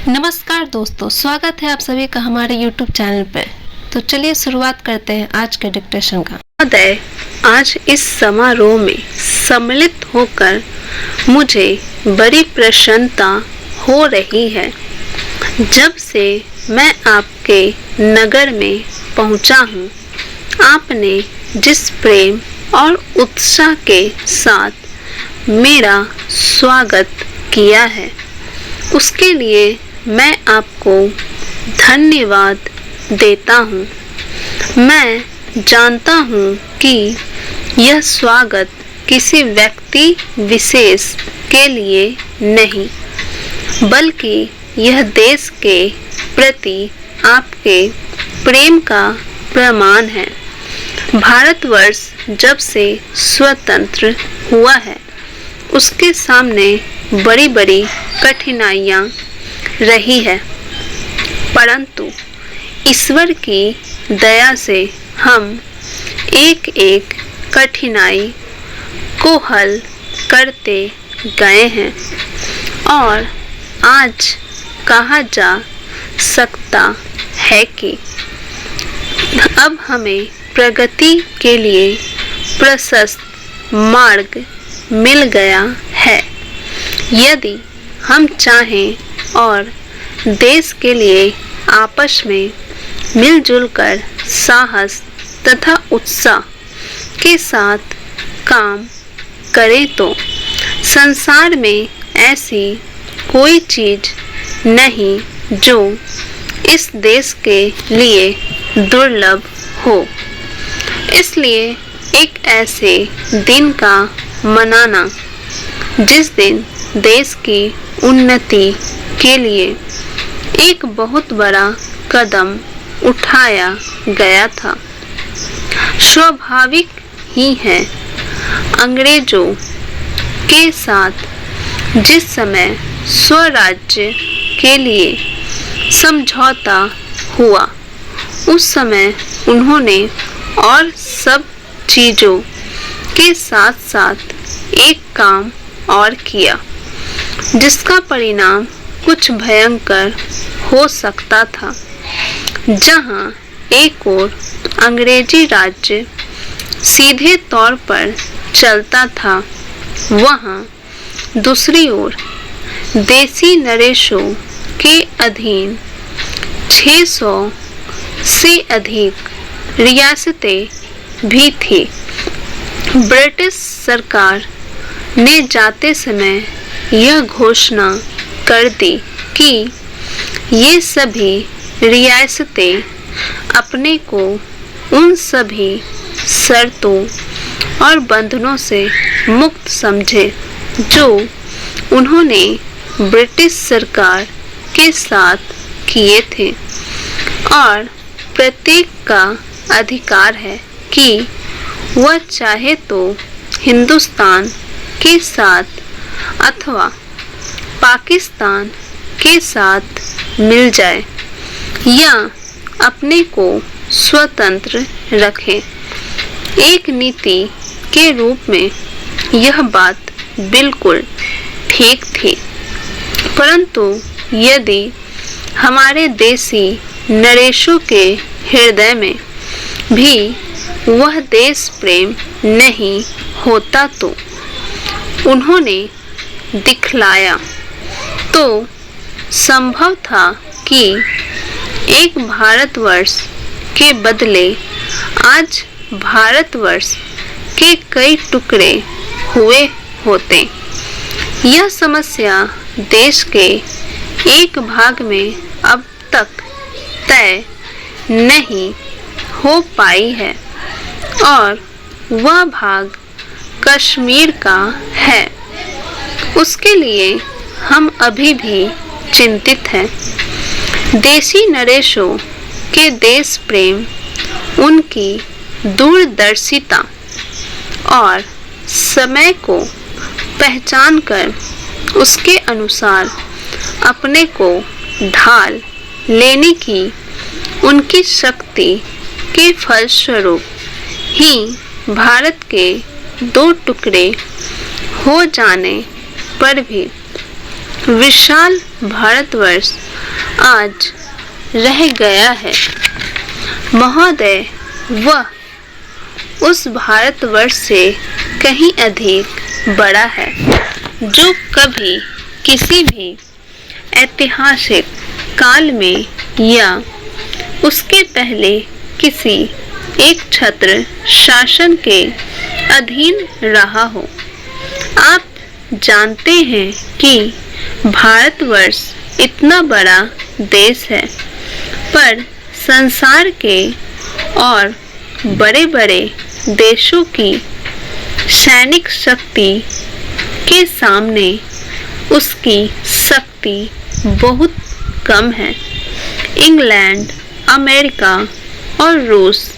नमस्कार दोस्तों, स्वागत है आप सभी का हमारे YouTube चैनल पर। तो चलिए शुरुआत करते हैं आज के डिस्कशन का। महोदय, आज इस समारोह में सम्मिलित होकर मुझे बड़ी प्रसन्नता हो रही है। जब से मैं आपके नगर में पहुंचा हूं, आपने जिस प्रेम और उत्साह के साथ मेरा स्वागत किया है, उसके लिए मैं आपको धन्यवाद देता हूँ। मैं जानता हूँ कि यह स्वागत किसी व्यक्ति विशेष के लिए नहीं, बल्कि यह देश के प्रति आपके प्रेम का प्रमाण है। भारतवर्ष जब से स्वतंत्र हुआ है, उसके सामने बड़ी बड़ी कठिनाइयाँ रही है, परंतु ईश्वर की दया से हम एक एक कठिनाई को हल करते गए हैं और आज कहा जा सकता है कि अब हमें प्रगति के लिए प्रशस्त मार्ग मिल गया है। यदि हम चाहें और देश के लिए आपस में मिलजुल कर साहस तथा उत्साह के साथ काम करें तो संसार में ऐसी कोई चीज नहीं जो इस देश के लिए दुर्लभ हो। इसलिए एक ऐसे दिन का मनाना जिस दिन देश की उन्नति के लिए एक बहुत बड़ा कदम उठाया गया था, स्वाभाविक ही है। अंग्रेजों के साथ जिस समय स्वराज्य के लिए समझौता हुआ, उस समय उन्होंने और सब चीजों के साथ साथ एक काम और किया, जिसका परिणाम कुछ भयंकर हो सकता था। जहां एक ओर अंग्रेजी राज्य सीधे तौर पर चलता था, वहां दूसरी ओर देसी नरेशों के अधीन 600 से अधिक रियासतें भी थी। ब्रिटिश सरकार ने जाते समय यह घोषणा कर दी कि ये सभी रियासतें अपने को उन सभी शर्तों और बंधनों से मुक्त समझे जो उन्होंने ब्रिटिश सरकार के साथ किए थे, और प्रत्येक का अधिकार है कि वह चाहे तो हिंदुस्तान के साथ अथवा पाकिस्तान के साथ मिल जाए या अपने को स्वतंत्र रखे। एक नीति के रूप में यह बात बिल्कुल ठीक थी, परंतु यदि हमारे देसी नरेशों के हृदय में भी वह देश प्रेम नहीं होता तो उन्होंने दिखलाया तो संभव था कि एक भारतवर्ष के बदले आज भारतवर्ष के कई टुकड़े हुए होते। यह समस्या देश के एक भाग में अब तक तय नहीं हो पाई है और वह भाग कश्मीर का है। उसके लिए हम अभी भी चिंतित हैं। देसी नरेशों के देश प्रेम, उनकी दूरदर्शिता और समय को पहचान कर उसके अनुसार अपने को ढाल लेने की उनकी शक्ति के फलस्वरूप ही भारत के दो टुकड़े हो जाने पर भी विशाल भारतवर्ष आज रह गया है। महोदय, वह उस भारतवर्ष से कहीं अधिक बड़ा है जो कभी किसी भी ऐतिहासिक काल में या उसके पहले किसी एक छत्र शासन के अधीन रहा हो। आप जानते हैं कि भारतवर्ष इतना बड़ा देश है, पर संसार के और बड़े-बड़े देशों की सैनिक शक्ति के सामने उसकी शक्ति बहुत कम है। इंग्लैंड, अमेरिका और रूस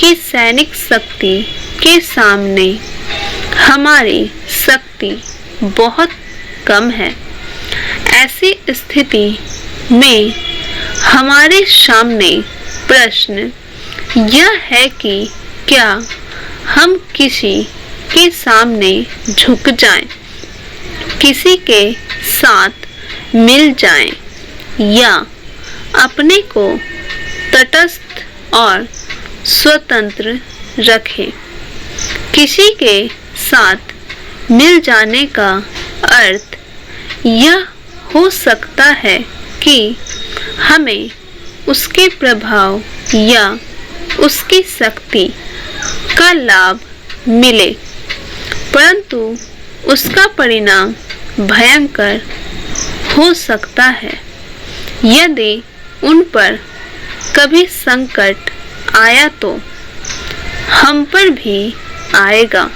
की सैनिक शक्ति के सामने हमारी शक्ति बहुत कम है। ऐसी स्थिति में हमारे सामने प्रश्न यह है कि क्या हम किसी के सामने झुक जाएं, किसी के साथ मिल जाएं, या अपने को तटस्थ और स्वतंत्र रखें। किसी के साथ मिल जाने का अर्थ यह हो सकता है कि हमें उसके प्रभाव या उसकी शक्ति का लाभ मिले, परंतु उसका परिणाम भयंकर हो सकता है। यदि उन पर कभी संकट आया तो हम पर भी आएगा।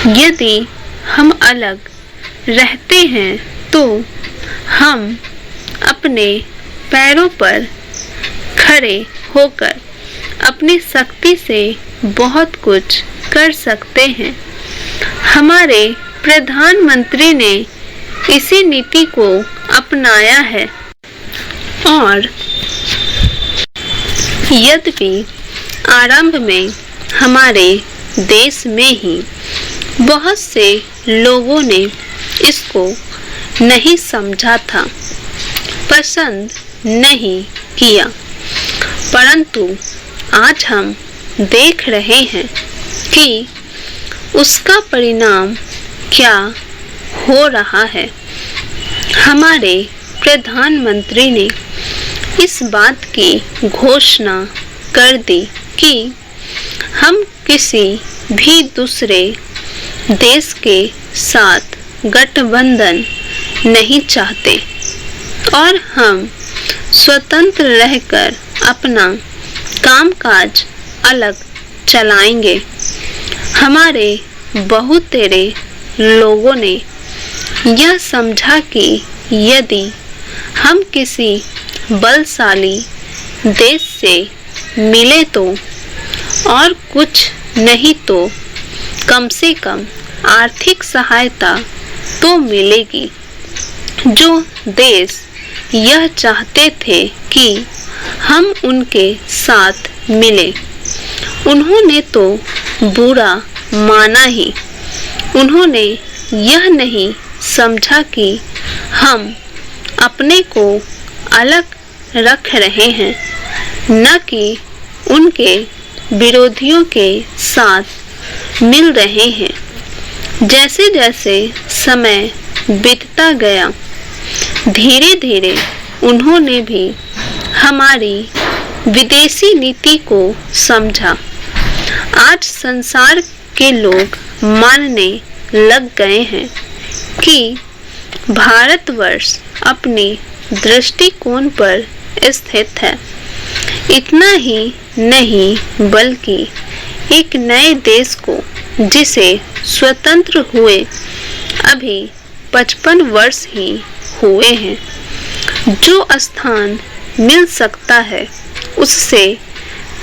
यदि हम अलग रहते हैं तो हम अपने पैरों पर खड़े होकर अपनी शक्ति से बहुत कुछ कर सकते हैं। हमारे प्रधानमंत्री ने इसी नीति को अपनाया है, और यद्यपि आरंभ में हमारे देश में ही बहुत से लोगों ने इसको नहीं समझा था, पसंद नहीं किया, परंतु आज हम देख रहे हैं कि उसका परिणाम क्या हो रहा है। हमारे प्रधानमंत्री ने इस बात की घोषणा कर दी कि हम किसी भी दूसरे देश के साथ गठबंधन नहीं चाहते और हम स्वतंत्र रहकर अपना कामकाज अलग चलाएंगे। हमारे बहुतेरे लोगों ने यह समझा कि यदि हम किसी बलशाली देश से मिले तो और कुछ नहीं तो कम से कम आर्थिक सहायता तो मिलेगी। जो देश यह चाहते थे कि हम उनके साथ मिले, उन्होंने तो बुरा माना ही। उन्होंने यह नहीं समझा कि हम अपने को अलग रख रहे हैं, न कि उनके विरोधियों के साथ मिल रहे हैं। जैसे जैसे समय बीतता गया, धीरे धीरे उन्होंने भी हमारी विदेशी नीति को समझा। आज संसार के लोग मानने लग गए हैं कि भारतवर्ष अपने दृष्टिकोण पर स्थित है। इतना ही नहीं बल्कि एक नए देश को, जिसे स्वतंत्र हुए अभी 55 वर्ष ही हुए हैं, जो स्थान मिल सकता है उससे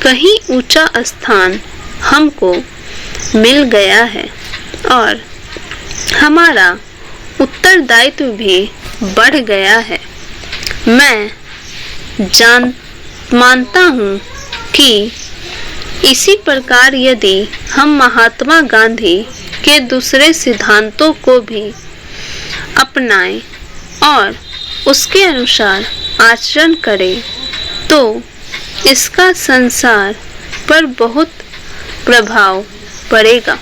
कहीं ऊंचा स्थान हमको मिल गया है, और हमारा उत्तरदायित्व भी बढ़ गया है। मैं मानता हूँ कि इसी प्रकार यदि हम महात्मा गांधी के दूसरे सिद्धांतों को भी अपनाएं और उसके अनुसार आचरण करें तो इसका संसार पर बहुत प्रभाव पड़ेगा।